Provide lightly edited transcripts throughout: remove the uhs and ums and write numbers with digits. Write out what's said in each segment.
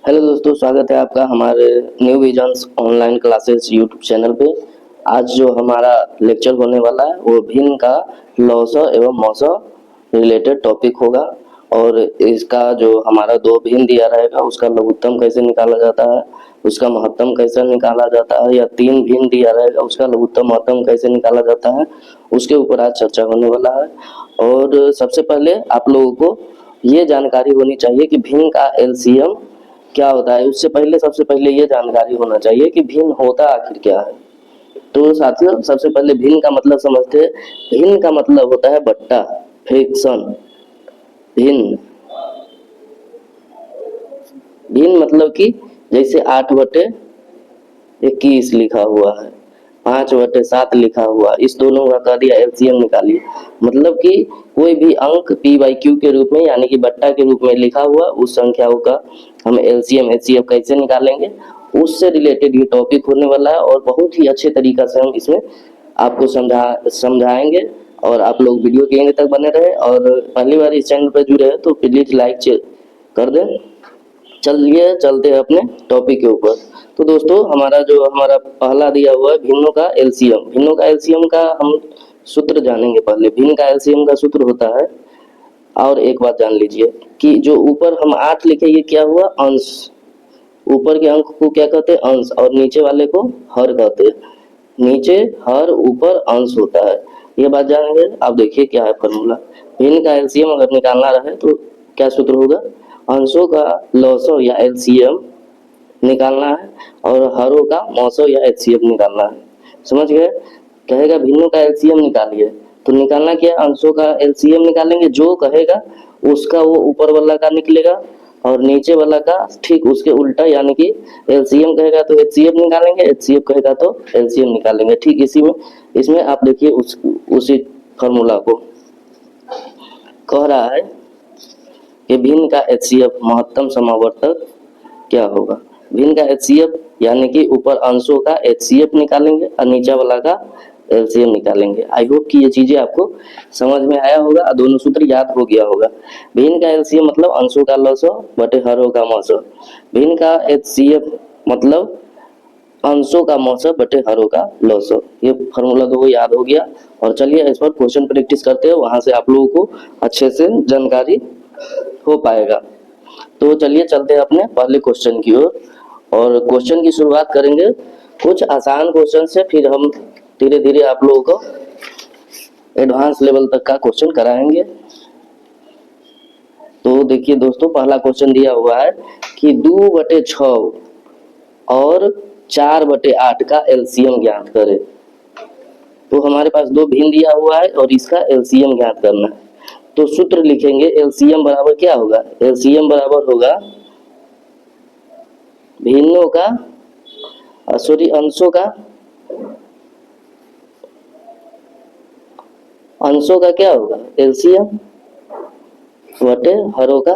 Hello दोस्तों, स्वागत है आपका हमारे new visions online classes YouTube channel पे। आज जो हमारा लेक्चर होने वाला है वो भिन्न का लौस एवं मौस रिलेटेड टॉपिक होगा। और इसका जो हमारा दो भिन्न दिया रहेगा उसका लघुत्तम कैसे निकाला जाता है, उसका महत्तम कैसे निकाला जाता है, या तीन भिन्न दिया रहेगा उसका लघुत्तम महत्तम कैसे निकाला जाता है, उसके ऊपर आज चर्चा होने वाला है। और सबसे पहले आप लोगों को ये जानकारी होनी चाहिए कि भिन्न का एलसीएम क्या होता है। उससे पहले सबसे पहले ये जानकारी होना चाहिए कि भिन्न होता आखिर क्या है। तो साथियों, सबसे पहले भिन्न का मतलब समझते हैं। भिन्न का मतलब होता है बट्टा, फ्रैक्शन। भिन्न भिन्न मतलब कि जैसे 8/21 लिखा हुआ है, 5/7 लिखा हुआ, इस दोनों का कर दिया एलसीएम निकालिए। मतलब कि कोई भी अंक p/q के रूप में यानी कि बट्टा के रूप में लिखा हुआ उस संख्याओं का हम एलसीएम एचसीएफ कैसे निकालेंगे, उससे रिलेटेड ये टॉपिक होने वाला है। और बहुत ही अच्छे तरीका से हम इसमें आपको समझाएंगे। और आप लोग वीडियो के एंड तक बने रहे। और पहली बार इस चैनल पर जुड़े हैं तो प्लीज लाइक कर दें। चलिए चलते हैं अपने टॉपिक के ऊपर। तो दोस्तों, हमारा पहला दिया हुआ है भिन्नों का एलसीएम। भिन्नों का एलसीएम का हम सूत्र जानेंगे। पहले भिन्न का एलसीएम का सूत्र होता है। और एक बात जान लीजिए कि जो ऊपर हम 8 लिखे ये क्या हुआ, अंश। ऊपर के अंक को क्या कहते हैं, अंश। और नीचे वाले को हर कहते हैं। नीचे हर, ऊपर अंश होता है। ये बात जानेंगे। आप देखिए क्या है फॉर्मूला। भिन्न का एलसीएम अगर निकालना रहे तो क्या सूत्र होगा, अंशों का लौसो या एलसीएम निकालना है और हरों का मौसो या एचसीएफ निकालना है। समझ गए। कहेगा भिन्नों का एलसीएम निकालिए तो निकालना क्या, अंशों का एलसीएम निकालेंगे। जो कहेगा उसका वो ऊपर वाला का निकलेगा और नीचे वाला का ठीक उसके उल्टा, यानी कि एलसीएम कहेगा तो एचसीएफ निकालेंगे, एचसीएफ कहेगा तो एलसीएम निकालेंगे। ठीक इसी में इसमें आप देखिए उसी फॉर्मूला को कह रहा है कि भिन्न का एचसीएफ महत्तम समावर्तक क्या होगा। भिन्न का एचसीएफ यानी कि ऊपर अंशों का एचसीएफ निकालेंगे और नीचे वाला का एलसीएम निकालेंगे। आई होप कि ये चीजें आपको समझ में आया होगा और दोनों सूत्र याद हो गया होगा। भिन्न का एलसीएम मतलब अंशों का लसो बटे हरों का मौसो। भिन्न का एचसीएफ मतलब अंशों का मौसम बटे हरों का लसो। ये फॉर्मूला तो याद हो गया। और चलिए इस पर क्वेश्चन प्रैक्टिस करते हैं, वहां से आप लोगों को अच्छे से जानकारी हो पाएगा। तो चलिए चलते हैं अपने पहले क्वेश्चन की ओर। और क्वेश्चन की शुरुआत करेंगे कुछ आसान क्वेश्चन से, फिर हम धीरे धीरे आप लोगों को एडवांस लेवल तक का क्वेश्चन कराएंगे। तो देखिए दोस्तों, पहला क्वेश्चन दिया हुआ है कि 2/6 और 4/8 का एलसीएम ज्ञात करें। तो हमारे पास दो भिन्न दिया हुआ है और इसका एलसीएम ज्ञात करना है। तो सूत्र लिखेंगे, एलसीएम बराबर क्या होगा, एलसीएम बराबर होगा भिन्नों का अंशों का क्या होगा, एलसीएम बटे हरों का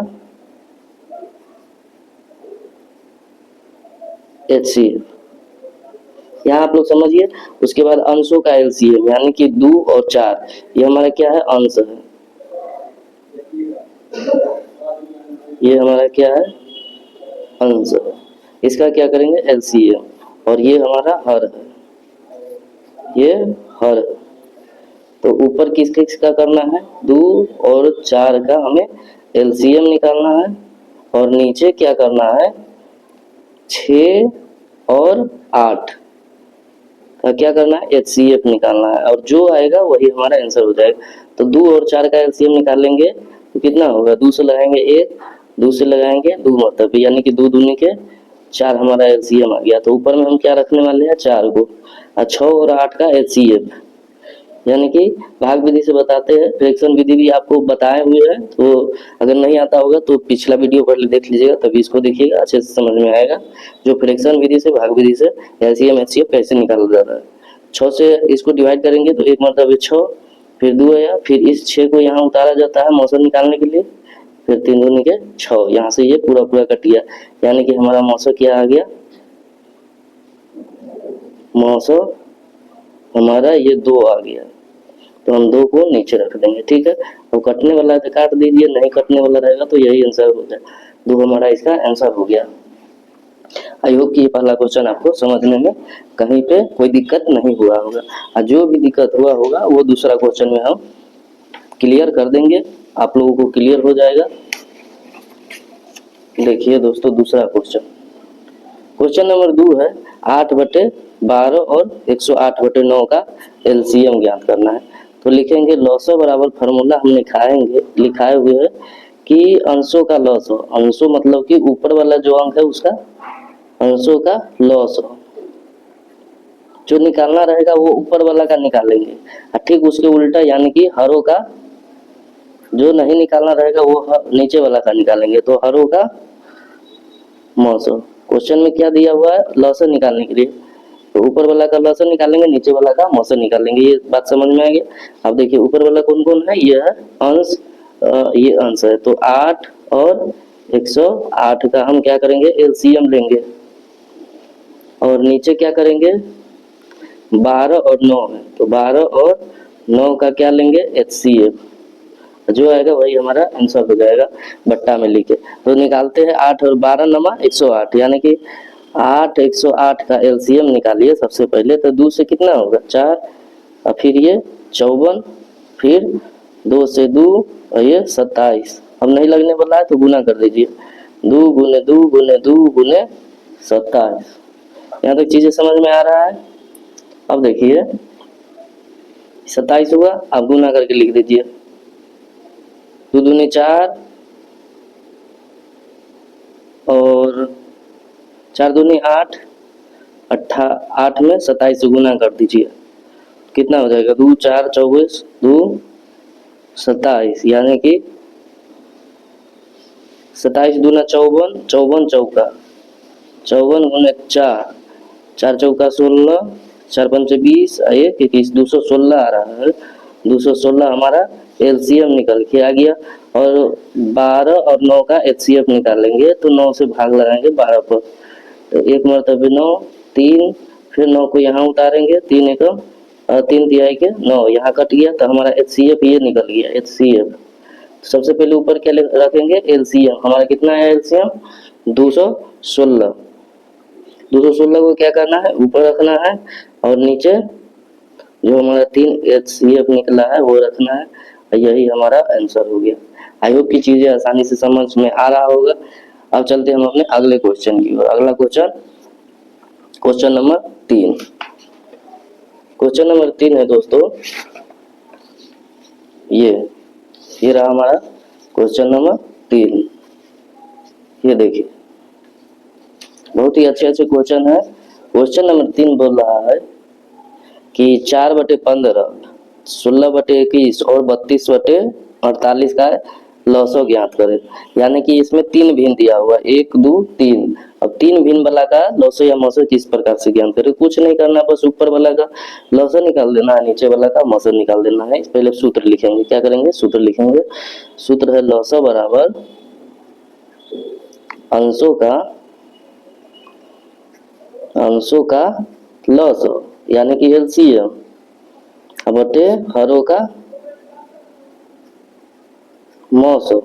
एचसीएफ। यहाँ आप लोग समझिए। उसके बाद अंशों का एलसीएम यानी कि 2 और 4, ये हमारा क्या है, अंश है। ये हमारा क्या है, अंश। इसका क्या करेंगे, एलसीएम। और ये हमारा हर है, ये हर है। तो ऊपर किस किस का करना है, 2 और 4 का हमें एलसीएम निकालना है। और नीचे क्या करना है, 6 और 8 का क्या करना है, एचसीएफ निकालना है। और जो आएगा वही हमारा आंसर हो जाएगा। तो 2 और 4 का एलसीएम निकालेंगे तो कितना होगा, 2 से लगाएंगे 1, 2 से लगाएंगे 2, मतलब यानी कि 2 दूनी के 4 हमारा एलसीएम आ गया। तो ऊपर में हम क्या रखने वाले हैं, 4 को। और 6 और 8 का एचसीएफ यानी कि भाग विधि से बताते हैं। फ्रैक्शन विधि भी आपको बताए हुए हैं, तो अगर नहीं आता होगा तो पिछला वीडियो पहले देख लीजिएगा, तभी इसको देखिएगा, अच्छे से समझ में आएगा। जो फ्रैक्शन विधि से, भाग विधि से एलसीएम एचसीएफ कैसे निकाला जाता है। 6 से इसको डिवाइड करेंगे तो एक मतलब 6, फिर 2 आया, फिर इस 6 को यहाँ उतारा जाता है मौसम निकालने के लिए, फिर 3 दूनी के 6, यहाँ से ये पूरा पूरा कट गया। यानी कि हमारा मौसम क्या आ गया, मौसम हमारा ये 2 आ गया। तो हम 2 को नीचे रख देंगे, ठीक है। तो कटने वाला है तो काट दीजिए, नहीं कटने वाला रहेगा तो यही आंसर हो जाए। 2 हमारा इसका आंसर हो गया। आई होप कि ये पहला क्वेश्चन आपको समझने में कहीं पे कोई दिक्कत नहीं हुआ होगा, और जो भी दिक्कत हुआ होगा वो दूसरा क्वेश्चन में हम क्लियर कर देंगे, आप लोगों को क्लियर हो जाएगा। देखिए दोस्तों दूसरा क्वेश्चन, क्वेश्चन नंबर 2 है 8/12 और 108/9 का एलसीएम ज्ञात करना है। तो लिखेंगे लॉसो बराबर फार्मूला हम लिखाए हुए है कि अंशों का लॉस हो, अंशों मतलब कि ऊपर वाला जो अंक है उसका अंशों का लॉस हो, जो निकालना रहेगा वो ऊपर वाला का निकालेंगे, और ठीक उसके उल्टा यानी कि हरों का जो नहीं निकालना रहेगा वो नीचे वाला का निकालेंगे। तो हरों का मौसो, क्वेश्चन में क्या दिया हुआ है लॉसन निकालने के लिए, तो ऊपर वाला का लॉसन निकालेंगे, नीचे वाला का मौसम निकालेंगे। ये बात समझ में आ गया। अब देखिए ऊपर वाला कौन कौन है, ये है अंश, ये अंश है, तो 8 और 108 का हम क्या करेंगे एलसीएम लेंगे, और नीचे क्या करेंगे 12 और 9 है, तो 12 और 9 का क्या लेंगे एचसीएफ, जो आएगा वही हमारा आंसर हो जाएगा बट्टा में लिखे। तो निकालते हैं 8 और 12 नमा 108, यानी कि 8 108 का एलसीएम निकालिए सबसे पहले। तो 2 से कितना होगा 4, और फिर ये 54, फिर 2 से 2 और ये 27। अब नहीं लगने वाला है तो गुना कर दीजिए, 2 गुने 2 गुने 2 गुने 27। यहाँ तक चीजें समझ में आ रहा है। अब देखिए 27 हुआ, आप गुना करके लिख दीजिए, 2 दूनी 4 और 4 दूनी 8, 8 में 27 से गुना कर दीजिए, कितना हो जाएगा 2 4 24 2 27, यानी कि 27 दूना 54, 54 चौका 54 गुने 4, 4 चौका 16, 4 पंचे 20, 1 21, 216 आ रहा है। 216 हमारा एलसीएम निकल के आ गया, और 12 और 9 का एचसीएफ निकालेंगे, तो 9 से भाग लगाएंगे 12 पर, तो 1 मरतबे 9 3, फिर 9 को यहाँ उतारेंगे, 3 एकम 3 तिहाई के 9 यहाँ कट गया, तो हमारा एचसीएफ ये निकल गया एचसीएफ। सबसे पहले ऊपर क्या रखेंगे एलसीएम, हमारा कितना है एलसीएम 216। 216 को क्या करना है ऊपर रखना है, और नीचे जो हमारा 3 एचसीएफ निकला है वो रखना है, और यही हमारा आंसर हो गया। आई होप की चीजें आसानी से समझ में आ रहा होगा। अब चलते हैं हम अपने अगले क्वेश्चन की ओर। अगला question, question number 3। Question number 3 है दोस्तों, ये रहा हमारा क्वेश्चन नंबर 3। ये देखिए बहुत ही अच्छे अच्छे क्वेश्चन है। क्वेश्चन नंबर 3 बोल रहा है कि 4/15, 16/21 और 32/48 का लॉसो ज्ञात करें। यानी कि इसमें 3 भिन्न दिया हुआ 1 2 3। अब 3 भिन्न वाला का लॉसो या मौसो किस प्रकार से ज्ञात करें, कुछ नहीं करना, बस ऊपर वाला का लॉसो निकाल देना है, नीचे वाला का मौसो निकाल देना है। पहले सूत्र लिखेंगे, क्या करेंगे सूत्र लिखेंगे। सूत्र है लॉसो बराबर अंशों का लॉसो यानी कि एलसीएम बटे हरों का मौसो।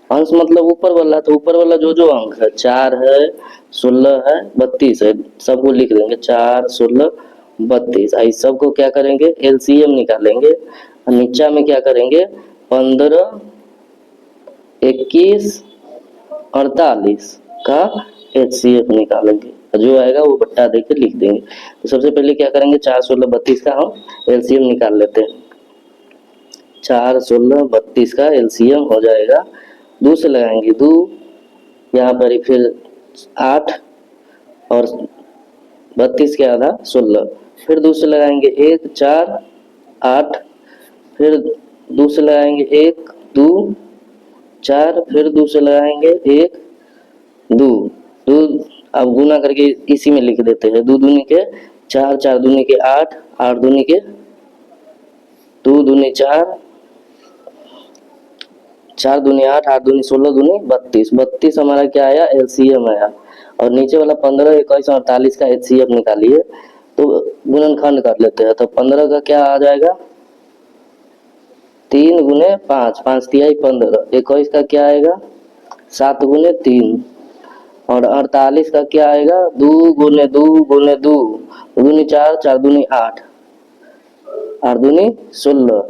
अंश मतलब ऊपर वाला, तो ऊपर वाला जो जो अंक है 4 है 16 है 32 है, सबको लिख देंगे 4 16 32। इस सबको क्या करेंगे एलसीएम निकालेंगे, और नीचा में क्या करेंगे 15 21 48 का एचसीएफ निकालेंगे, जो आएगा वो बट्टा देके लिख देंगे। तो सबसे पहले क्या करेंगे 4 16 32 का हम एलसीएम निकाल लेते हैं। 4 16 32 का एलसीएम हो जाएगा, 2 से लगाएंगे 2, यहाँ पर फिर 8 और 32 के आधा 16, फिर 2 से लगाएंगे 1 4 8, फिर 2 से लगाएंगे 1 2 4, फिर 2 से लगाएंगे 1 2 2। अब गुना करके इसी में लिख देते हैं, 2 दूनी के 4 4 दूनी के 8 8 दूनी के 2 दूनी 4 4 दूनी 8 8 दूनी 16 दूनी 32। 32 हमारा क्या आया एलसीएम आया, और नीचे वाला 15 21 और 48 का एचसीएफ निकालिए। तो गुणनखंड कर लेते हैं, तो 15 का क्या आ जाएगा 3 गुने 5 5 तिहाई 15, 21 का क्या आएगा 7 गुने 3, और 48 का क्या आएगा, 2 गुने 2 गुने 2, 2 दूनी 4, 4 दूनी 8, 8 दूनी 16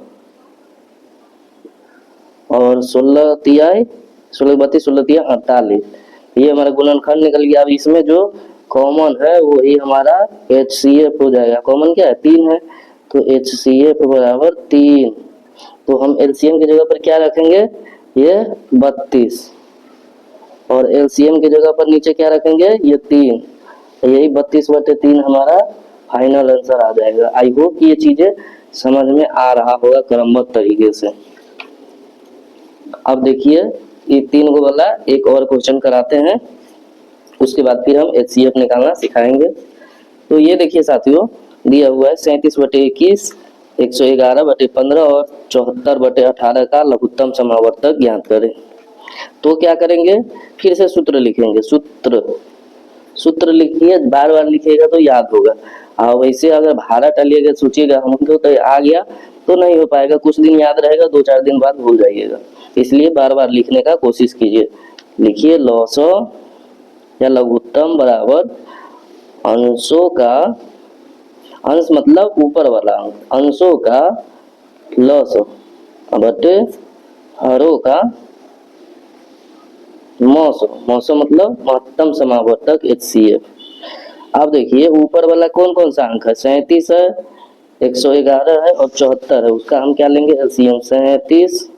और 16 तिहाई 16 32 16 तिया 48। ये हमारा गुणनखंड निकल गया। अब इसमें जो कॉमन है वही हमारा HCF हो जाएगा। कॉमन क्या है, 3 है, तो HCF बराबर 3। तो हम LCM की जगह पर क्या रखेंगे, ये 32 और LCM की जगह पर नीचे क्या रखेंगे, ये 3। तो यही 32/3 हमारा फाइनल आंसर आ जाएगा। आई होप कि ये चीजें समझ में आ रहा होगा क्रमबद्ध तरीके से। अब देखिए ये 3 को वाला एक और क्वेश्चन कराते हैं, उसके बाद फिर हम HCF निकालना सिखाएंगे। तो ये देखिए साथियों, दिया हुआ है 37/21, 111/15 और 74/18 का लघुत्तम समावर्तक ज्ञात करें। तो क्या करेंगे, फिर से सूत्र लिखेंगे। सूत्र लिखिए, बार बार लिखिएगा तो याद होगा। और वैसे अगर भाड़ा टालिएगा, सोचिएगा हमको तो आ गया तो नहीं हो पाएगा, कुछ दिन याद रहेगा, 2-4 दिन बाद भूल जाइएगा। इसलिए बार बार लिखने का कोशिश कीजिए। लिखिए लॉसो या लघुत्तम बराबर अंशों का, अंश मतलब ऊपर वाला अंक, अंशों का लॉस बटे हरों का मौसो मतलब महत्तम समावर्तक HCF। अब देखिए ऊपर वाला कौन कौन सा अंक है, 37 है, 111 है और 74 है। उसका हम क्या लेंगे, LCM। 37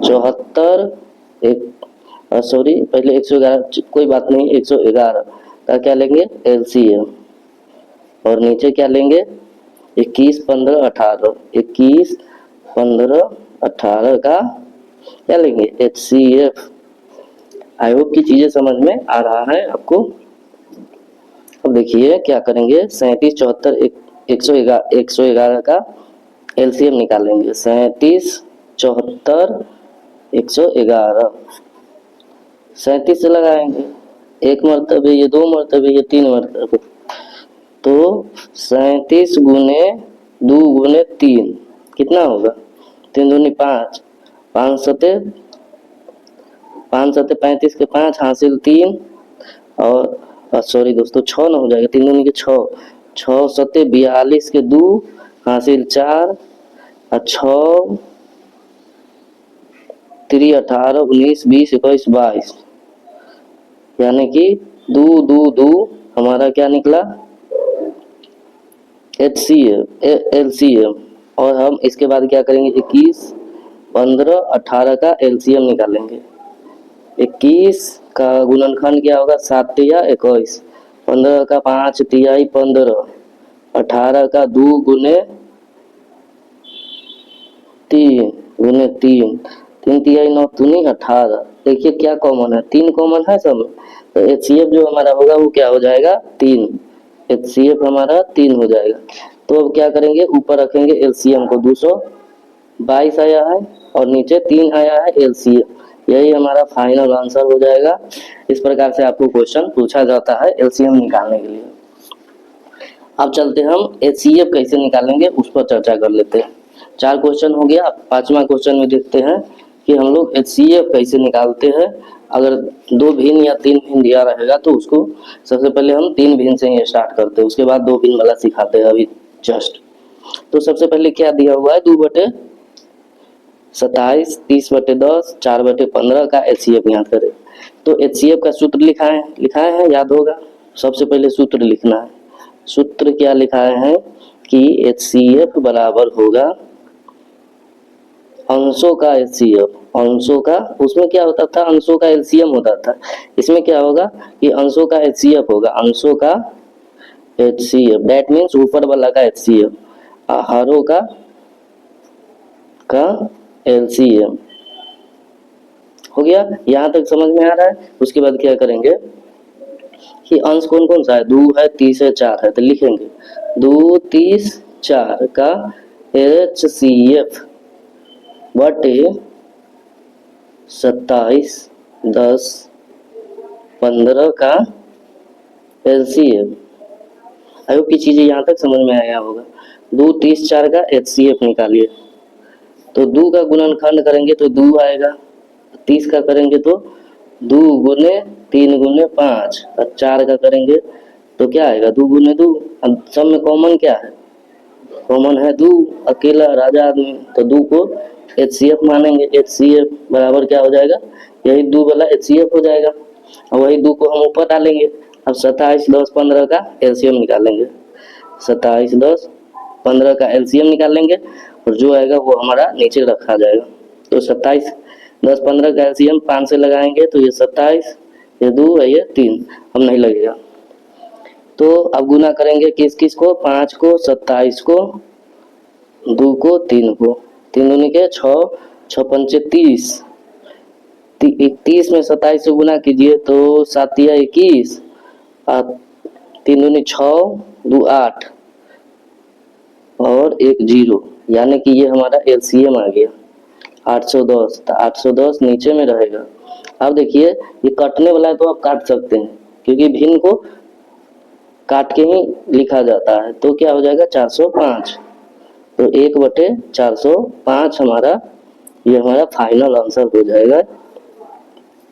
74 सॉरी पहले 111, कोई बात नहीं, 111 का क्या लेंगे LCM और नीचे क्या लेंगे 21 15 18, 21 15 18 का क्या लेंगे HCF। आई होप की चीजें समझ में आ रहा है आपको। अब देखिए क्या करेंगे, 37 74 111 का LCM निकालेंगे। 37 74 111, 37 से लगाएंगे, 1 मरतबे, ये 2 मरतबे, ये 3 मरतबे, तो 37 गुने 2 गुने 3 कितना होगा, 3 दूनी 5, 5 सते 35 के 5 हासिल 3 और सॉरी दोस्तों 6 ना हो जाएगा, 3 दूनी के 6, 6 सते 42 के 2 हासिल 4 और 6 3 18 19 20 21 22, यानी कि 2 2 2 हमारा क्या निकला LCM। और हम इसके बाद क्या करेंगे, 21 15 18 का LCM निकालेंगे। 21 का गुणनखंड क्या होगा, 7 तिया 21, 15 का 5 तिहाई 15, 18 का 2 गुने 3 गुने 3, 3 तिहाई 9 दूनी 18। देखिए क्या कॉमन है, 3 कॉमन है सब, तो HCF जो हमारा होगा वो क्या हो जाएगा 3, HCF हमारा 3 हो जाएगा। तो अब क्या करेंगे, ऊपर रखेंगे LCM को, 222 आया है और नीचे 3 आया है LCM, यही हमारा फाइनल आंसर हो जाएगा। इस प्रकार से आपको क्वेश्चन पूछा जाता है LCM निकालने के लिए। अब चलते हम HCF कैसे निकालेंगे उस पर चर्चा कर लेते हैं। 4 क्वेश्चन हो गया, 5वां क्वेश्चन में देखते हैं कि हम लोग HCF कैसे निकालते हैं। अगर 2 भिन्न या 3 भिन्न दिया रहेगा तो उसको सबसे पहले हम 3 भिन्न से ही स्टार्ट करते हैं, उसके बाद 2 भिन्न वाला सिखाते हैं अभी जस्ट। तो सबसे पहले क्या दिया हुआ है, 2/27, 30/10, 4/15 का HCF ज्ञात करें। तो HCF का सूत्र लिखाए हैं याद होगा। सबसे पहले सूत्र लिखना है। सूत्र क्या लिखाए हैं कि HCF बराबर होगा अंशों का HCF, अंशों का, उसमें क्या होता था अंशों का LCM होता था, इसमें क्या होगा कि अंशों का HCF होगा, अंशों का HCF, दैट मीन्स ऊपर वाला का HCF, हरों का LCM हो गया। यहाँ तक समझ में आ रहा है। उसके बाद क्या करेंगे कि अंश कौन कौन सा है, 2 है 30 है 4 है, तो लिखेंगे 2 30 4 का HCF बटे 27 10 15 का LCM। आई होप की चीजें यहाँ तक समझ में आया होगा। 2 30 4 का HCF निकालिए, तो 2 का गुणनखंड करेंगे तो 2 आएगा, 30 का करेंगे तो 2 गुने 3 गुने 5 और 4 का करेंगे तो क्या आएगा 2 गुने 2। अब सब में कॉमन क्या है, कॉमन है 2, अकेला राजा आदमी, तो 2 को HCF मानेंगे। HCF बराबर क्या हो जाएगा, यही 2 वाला HCF हो जाएगा और वही 2 को हम ऊपर डालेंगे। अब 27, 10, 15 का LCM निकालेंगे। 27, 10, 15 का LCM निकालेंगे और जो आएगा वो हमारा नीचे रखा जाएगा। तो 27, 10, 15 का LCM 5 से लगाएंगे तो ये 27, ये 2 है, ये 3, अब नहीं लगेगा। तो अब गुना करेंगे किस किस को, 5 को, 27 को, 2 को, 3 को। 3 दूनी के 6, 6 पंचे 30, 31 में 27 से गुना कीजिए तो 7 या 21, 3 दूनी 6, 2 8 और 1 0, यानी कि ये हमारा LCM आ गया 810। तो 810 नीचे में रहेगा। अब देखिए ये कटने वाला है तो आप काट सकते हैं, क्योंकि भिन्न को काट के ही लिखा जाता है। तो क्या हो जाएगा 405, तो 1/405 हमारा, ये हमारा फाइनल आंसर हो जाएगा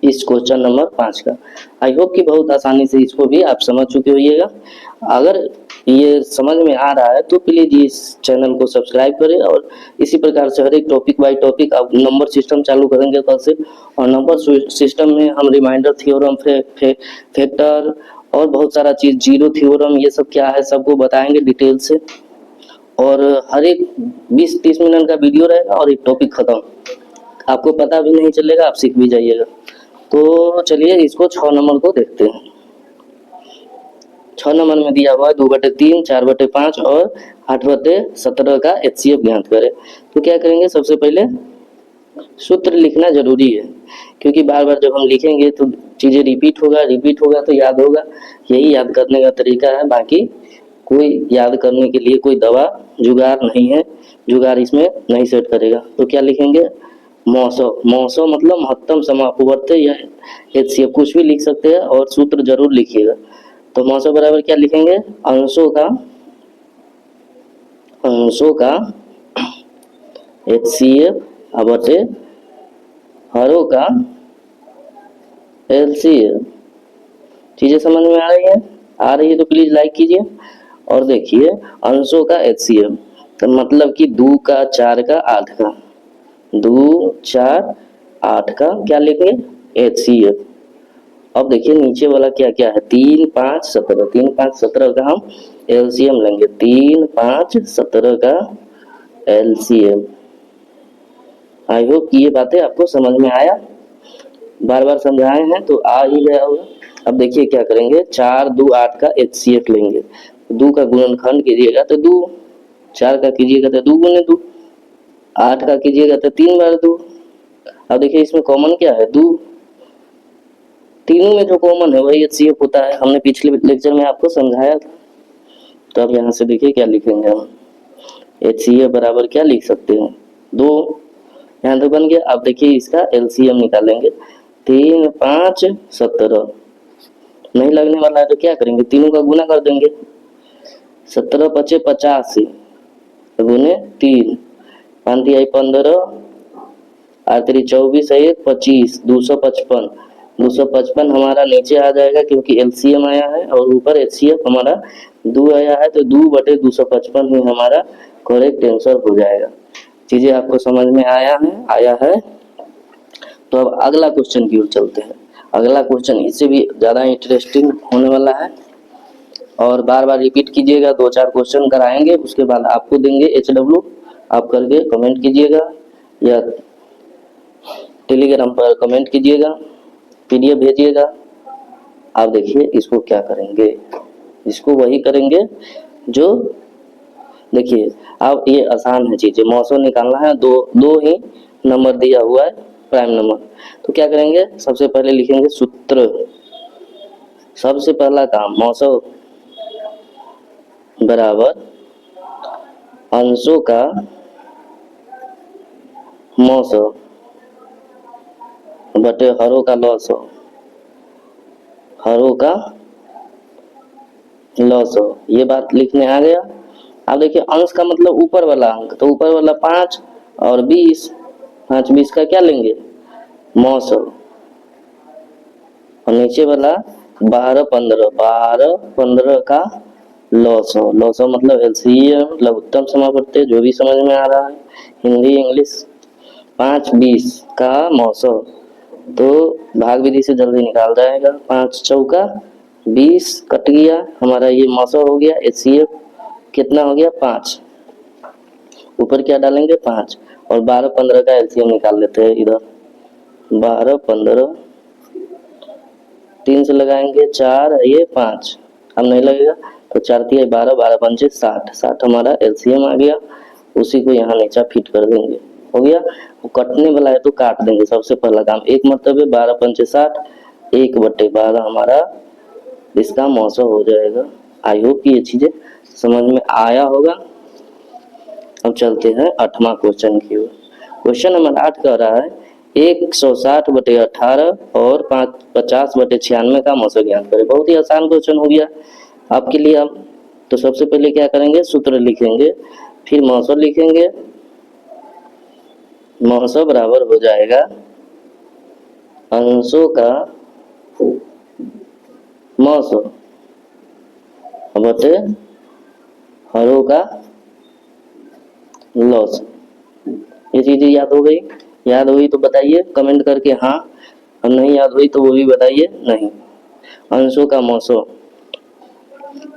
इस क्वेश्चन नंबर 5 का। आई होप कि बहुत आसानी से इसको भी आप समझ चुके होइएगा। अगर ये समझ में आ रहा है तो प्लीज इस चैनल को सब्सक्राइब करें और इसी प्रकार से हर एक टॉपिक बाय टॉपिक अब नंबर सिस्टम चालू करेंगे कल से। और नंबर सिस्टम में हम रिमाइंडर थ्योरम, फैक्टर और बहुत सारा चीज, जीरो थ्योरम, ये सब क्या है सबको बताएंगे डिटेल से। और हर एक 20-30 मिनट का वीडियो रहेगा और एक टॉपिक खत्म, आपको पता भी नहीं चलेगा, आप सीख भी जाइएगा। तो चलिए इसको 6 नंबर को देखते हैं। 6 नंबर में दिया हुआ है 2/3, 4/5 और 8/17 का HCF ज्ञात करें। तो क्या करेंगे, सबसे पहले सूत्र लिखना जरूरी है, क्योंकि बार बार जब हम लिखेंगे तो चीजें रिपीट होगा तो याद होगा। यही याद करने का तरीका है, बाकी कोई याद करने के लिए कोई दवा जुगाड़ नहीं है, जुगाड़ इसमें नहीं सेट करेगा। तो क्या लिखेंगे, मौसो मतलब महत्तम समापवर्त्य या HCF, कुछ भी लिख सकते हैं और सूत्र जरूर लिखिएगा। तो मौसो बराबर क्या लिखेंगे, अंशों का HCF बटे हरों का LCM। चीजें समझ में आ रही है तो प्लीज लाइक कीजिए। और देखिए अंशों का HCM तो मतलब कि 2 का 4 का 8 का, 2, 4, 8 का क्या लिखेंगे HCF। अब देखिए नीचे वाला क्या क्या है, 3, 5, 17, 3, 5, 17 का हम LCM लेंगे, 3, 5, 17 का LCM। आई होप कि ये बातें आपको समझ में आया, बार बार समझाए हैं तो आ ही गया होगा। अब देखिए क्या करेंगे, 4, 2, 8 का HCF लेंगे, 2 का गुणनखंड कीजिएगा तो 2, 4 का कीजिएगा तो 2 गुने 2, 8 का कीजिएगा तो 3 बार 2। अब देखिए इसमें कॉमन क्या है 2, तीनों में जो कॉमन है वही HCF होता है, हमने पिछले लेक्चर में आपको समझाया था। तो अब यहाँ से देखिए क्या लिखेंगे हम, HCF बराबर क्या लिख सकते हैं 2, यहाँ तक बन गया। अब देखिए इसका LCM निकालेंगे, 3, 5, 17, नहीं लगने वाला है तो क्या करेंगे, तीनों का गुना कर देंगे, 17 × 5 = 85 गुने 3, 5 × 15, 8 × 24, 1 25, 255, 255 हमारा नीचे आ जाएगा क्योंकि LCM आया है और ऊपर HCF हमारा 2 आया है, तो 2/255 ही हमारा करेक्ट आंसर हो जाएगा। चीजें आपको समझ में आया है। तो अब अगला क्वेश्चन की ओर चलते हैं। अगला क्वेश्चन इससे भी ज्यादा इंटरेस्टिंग होने वाला है और बार बार रिपीट कीजिएगा, 2-4 क्वेश्चन कराएंगे, उसके बाद आपको देंगे HW, आप करके कमेंट कीजिएगा या टेलीग्राम पर कमेंट कीजिएगा, PDF भेजिएगा। आप देखिए इसको क्या करेंगे, इसको वही करेंगे जो, देखिए अब ये आसान है चीजें, मौसम निकालना है, दो ही नंबर दिया हुआ है प्राइम नंबर। तो क्या करेंगे, सबसे पहले लिखेंगे सूत्र, सबसे पहला काम मौसम बराबर अंशों का मौसम बटे हरों का लॉस, ये बात लिखने आ गया। अब देखिए अंश का मतलब ऊपर वाला अंक, तो ऊपर वाला 5 और 20, 5 20 का क्या लेंगे मौसम, और नीचे वाला 12 15, 12 15 का लॉसो, लॉसो मतलब एलसीएम लघुत्तम समापत्ति, जो भी समझ में आ रहा है हिंदी इंग्लिश। 5 20 का मौसो, तो भाग विधि से जल्दी निकाल जाएगा। 5 चौका 20 कट गया हमारा, ये मौसो हो गया। एचसीएफ कितना हो गया 5, ऊपर क्या डालेंगे 5, और 12 15 का एलसीएम निकाल लेते हैं इधर। 12 15 3 से लगाएंगे 4, ये 5, अब नहीं लगेगा तो 4 3 12, 12 5 60, 60 हमारा एलसीएम आ गया। उसी को यहाँ नीचा फिट कर देंगे, हो गया। वो कटने वाला है तो काट देंगे, सबसे पहला काम। एक मतलब है 12 5 60, 1/12 हमारा इसका मौसम हो जाएगा। आई होप ये चीजें समझ में आया होगा। अब चलते हैं 8वां क्वेश्चन की ओर। क्वेश्चन नंबर 8 कह रहा है 160/18 और 50/96 का मौसम ज्ञात करें। बहुत ही आसान क्वेश्चन हो गया आपके लिए। अब तो सबसे पहले क्या करेंगे, सूत्र लिखेंगे, फिर मौसम लिखेंगे। मौसम बराबर हो जाएगा अंशों का मौसम बटे हरों का लॉस। ये चीजें याद हो गई? याद हुई तो बताइए कमेंट करके हाँ, और नहीं याद हुई तो वो भी बताइए नहीं। अंशों का मौसम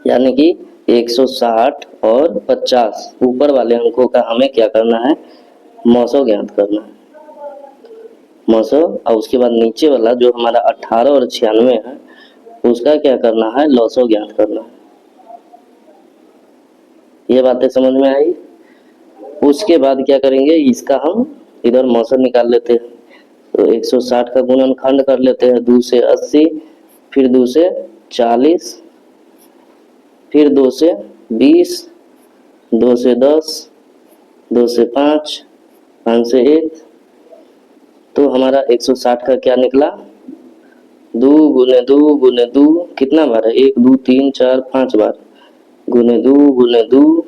यानी कि 160 और 50 ऊपर वाले अंकों का हमें क्या करना है, मौसम ज्ञात करना है। मौसम, और उसके बाद नीचे वाला जो हमारा 18 और 96 है उसका क्या करना है, लॉसो ज्ञात करना है। ये बातें समझ में आई? उसके बाद क्या करेंगे, इसका हम इधर मौसम निकाल लेते हैं। तो 160 का गुणनखंड कर लेते हैं, 2 से 80, फिर 2 से 40, फिर 2 से 20, 2 से 10, 2 से 5, 5 से 1, तो हमारा 160 का क्या निकला, 2 गुने 2 गुने 2 कितना बार है, 1 2 3 4 5 बार, गुने 2 गुने 2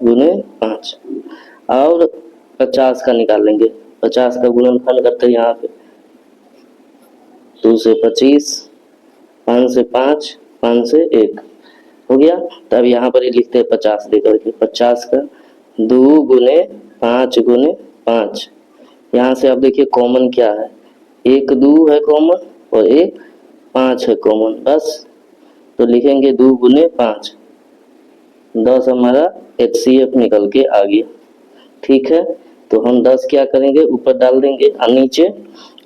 गुने 5। और 50 का निकालेंगे, 50 का गुणनखंड करते हैं यहाँ पे, 2 से 25, 5 से 5, 5 से 1 हो गया। तब यहाँ पर ही लिखते हैं 50 दे करके, 50 का 2 गुने 5 गुने 5। यहाँ से अब देखिए कॉमन क्या है, 1 2 है कॉमन और 1 5 है कॉमन, बस। तो लिखेंगे 2 गुने 5, 10 हमारा HCF निकल के आ गया। ठीक है, तो हम 10 क्या करेंगे, ऊपर डाल देंगे और नीचे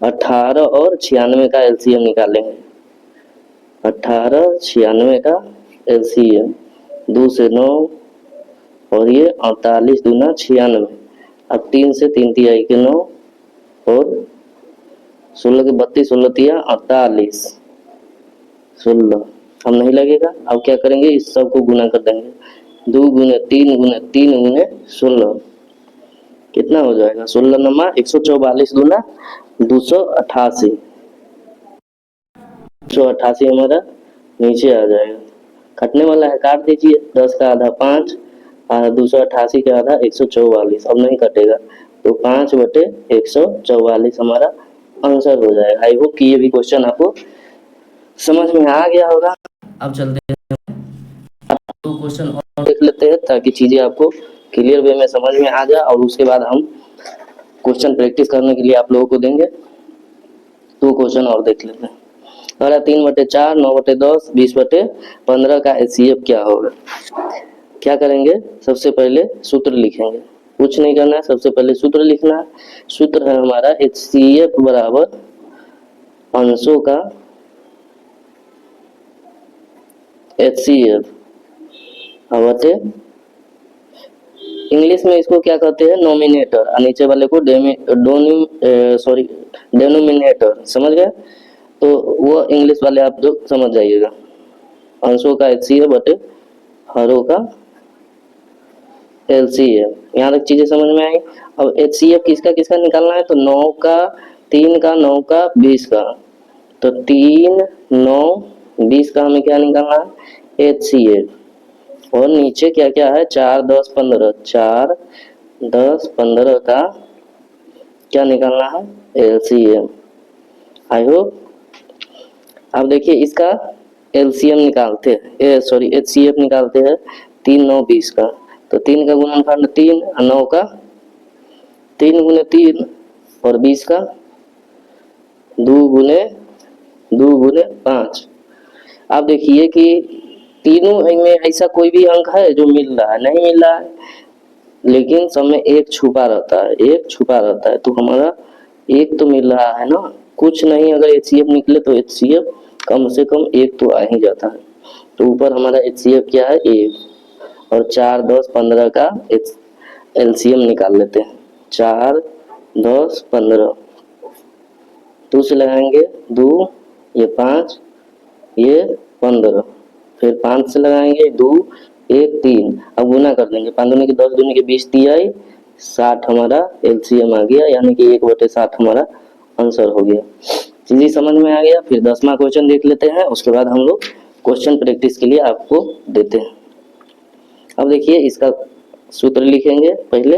18 और 96 का LCM निकालेंगे। 18 96 का LCM, 2 से 9 और ये 48 दूना 96। अब 3 से 3 तिहाई के 9 और 16 के 32, 16 तिया 48, 16 हम नहीं लगेगा। अब क्या करेंगे, इस सब को गुना कर देंगे, 2 गुने 3 गुने 3 गुने 16, कितना हो जाएगा, 16 नमा 144 दूना 288, 288 हमारा नीचे आ जाएगा। कटने वाला है, काट दीजिए, 10 का आधा 5, 288 का आधा 144, अब नहीं कटेगा तो 5/144 हमारा आंसर हो जाएगा। आई होप कि ये भी क्वेश्चन आपको समझ में आ गया होगा। अब चलते हैं दो क्वेश्चन और देख लेते हैं ताकि चीजें आपको क्लियर वे में समझ में आ जाए, और उसके बाद हम क्वेश्चन प्रैक्टिस करने के लिए आप लोगों को देंगे। दो क्वेश्चन और देख लेते हैं। अगर 3/4, 9/10, 20/15 का HCF क्या होगा। क्या करेंगे, सबसे पहले सूत्र लिखेंगे, कुछ नहीं करना है, सबसे पहले सूत्र लिखना है। सूत्र है हमारा HCF बराबर अंशों का HCF बटे, इंग्लिश में इसको क्या कहते हैं, नोमिनेटर, और नीचे वाले को डेनोमिनेटर, समझ गए? तो वो इंग्लिश वाले आप जो समझ जाइएगा, अंशों का HCF बटे हरों का LCM। यहाँ तक चीजें समझ में आई। अब HCF किसका किसका निकालना है, तो 9 का 3 का 9 का 20 का, तो 3 9 20 का हमें क्या निकालना है, HCF। और नीचे क्या क्या है, 4 10 15, 4 10 15 का क्या निकालना है, LCM। आई होप अब देखिए इसका एलसीएम निकालते हैं, सॉरी एचसीएफ निकालते हैं। 3 9 20 का, तो 3 का गुणनखंड 3 और 9 का 3 गुने 3 और 20 का 2 गुने 5। आप देखिए कि तीनों में ऐसा कोई भी अंक है जो मिल रहा है, नहीं मिल रहा है, लेकिन सब में एक छुपा रहता है, एक छुपा रहता है। तो हमारा एक तो मिल रहा है ना, कुछ नहीं, अगर एचसीएफ निकले तो एचसीएफ कम से कम एक तो आ ही जाता है। तो ऊपर हमारा एचसीएफ क्या है, एक, और 4 10 15 का एलसीएम निकाल लेते हैं। 4 10 15, 2 से लगाएंगे 2, ये 5, ये 15, फिर 5 से लगाएंगे 2 1 3, अब गुना कर देंगे। 5 दूनी के 10 दूनी के 20 3 60 हमारा एलसीएम आ गया, यानी कि 1/60 हमारा आंसर हो गया। चीजें समझ में आ गया। फिर 10वां क्वेश्चन देख लेते हैं, उसके बाद हम लोग क्वेश्चन प्रैक्टिस के लिए आपको देते हैं। अब देखिए इसका सूत्र लिखेंगे। पहले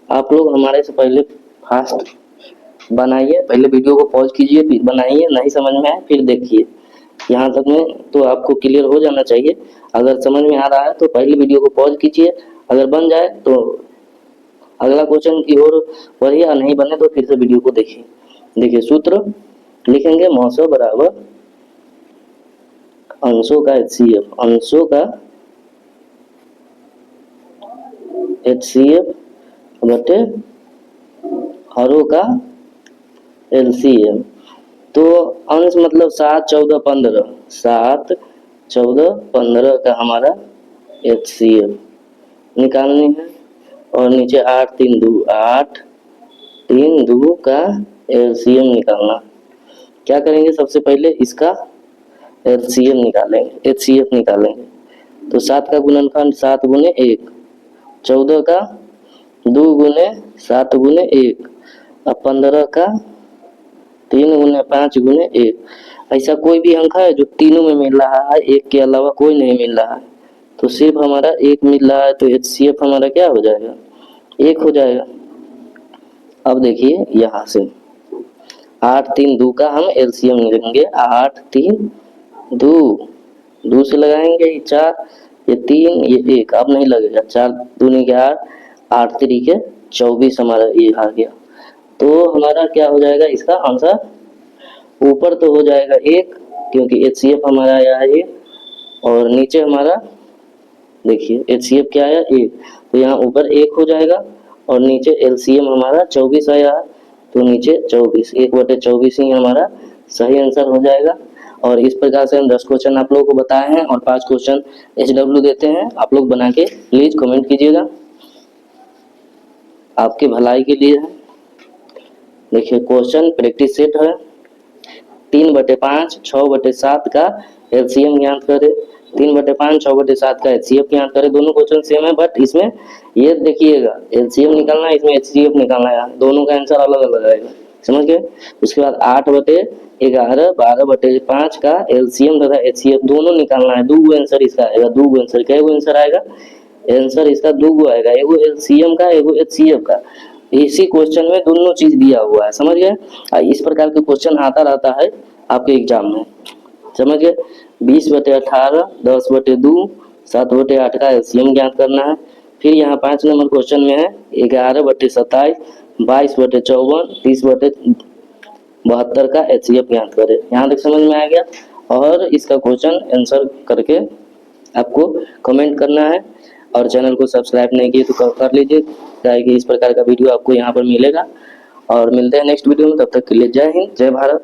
आप लोग हमारे से पहले फास्ट बनाइए, पहले वीडियो को पॉज कीजिए, फिर बनाइए, नहीं समझ में आए फिर देखिए। यहाँ तक में तो आपको क्लियर हो जाना चाहिए। अगर समझ में आ रहा है तो पहले वीडियो को पॉज कीजिए, अगर बन जाए तो अगला क्वेश्चन की ओर बढ़िए, और नहीं बने तो फिर से वीडियो को देखिए। देखिए सूत्र लिखेंगे, मौसो बराबर अंशों का एचसीएफ, अंशों का एचसीएफ बटे हरों का एलसीएम। तो अंश मतलब 7 14 15, 7 14 15 का हमारा एचसीएफ निकालनी है, और नीचे 8 3 2 8 3 2 का एलसीएम निकालना। क्या करेंगे, सबसे पहले इसका एलसीएम निकालेंगे, एचसीएफ निकालेंगे। तो 7 का गुणनखंड 7 गुने 1, 14 का 2 गुने 7 गुने 1, अब 15 का 3 गुने 5 गुने 1। ऐसा कोई भी अंक है जो तीनों में मिल रहा है, एक के अलावा कोई नहीं मिल रहा है, तो सिर्फ हमारा एक मिल रहा है, तो एचसीएफ हमारा क्या हो जाएगा, 1 हो जाएगा। अब देखिए यहाँ से 8 3 2 का हम एलसीएम लेंगे। 8 3 2, 2 से लगाएंगे 4, ये 3 ये 1, अब नहीं लगेगा। 4 दूनी के 8, 8 3 के 24 हमारा ये आ गया। तो हमारा क्या हो जाएगा, इसका आंसर ऊपर तो हो जाएगा 1, क्योंकि एचसीएफ हमारा आया है 1, और नीचे हमारा देखिए एचसीएफ क्या आया 1, तो यहाँ ऊपर 1 हो जाएगा, और नीचे एलसीएम हमारा 24 आया है, तो नीचे 24, 1/24 ही हमारा सही आंसर हो जाएगा। और इस प्रकार से हम 10 क्वेश्चन आप लोगों को बताए हैं, और 5 क्वेश्चन एचडब्ल्यू देते हैं। आप लोग बना के प्लीज कमेंट कीजिएगा, आपकी भलाई के लिए है। देखिए क्वेश्चन प्रैक्टिस सेट है, 3/5 6/7 का एलसीएम ज्ञात करें, 3/5 6/7 का एचसीएफ ज्ञात करें। दोनों क्वेश्चन सेम है, बट इसमें ये देखिएगा एलसीएम निकालना है, इसमें एचसीएफ निकालना है, दोनों का आंसर अलग अलग आएगा, समझ गए। उसके बाद 8/11 12/5 का एलसीएम तथा एचसीएफ दोनों निकालना है। 2 आंसर इसका आएगा, 2 आंसर क्या आंसर आएगा, आंसर इसका 2 आएगा, एगो एलसीएम का एगो एचसीएफ का। इसी क्वेश्चन में दोनों चीज दिया हुआ है, समझ गए। इस प्रकार के क्वेश्चन आता रहता है आपके एग्जाम में, समझ गए। 20/18 10/2 7/8 का एलसीएम ज्ञात करना है। फिर यहाँ 5 नंबर क्वेश्चन में है 11/27 22/54 30/72 का एचसीएफ ज्ञात करें। यहाँ तक समझ में आ गया। और इसका क्वेश्चन आंसर करके आपको कमेंट करना है, और चैनल को सब्सक्राइब नहीं किए तो कर लीजिए, ताकि इस प्रकार का वीडियो आपको यहाँ पर मिलेगा। और मिलते हैं नेक्स्ट वीडियो में, तब तक के लिए जय हिंद जय भारत।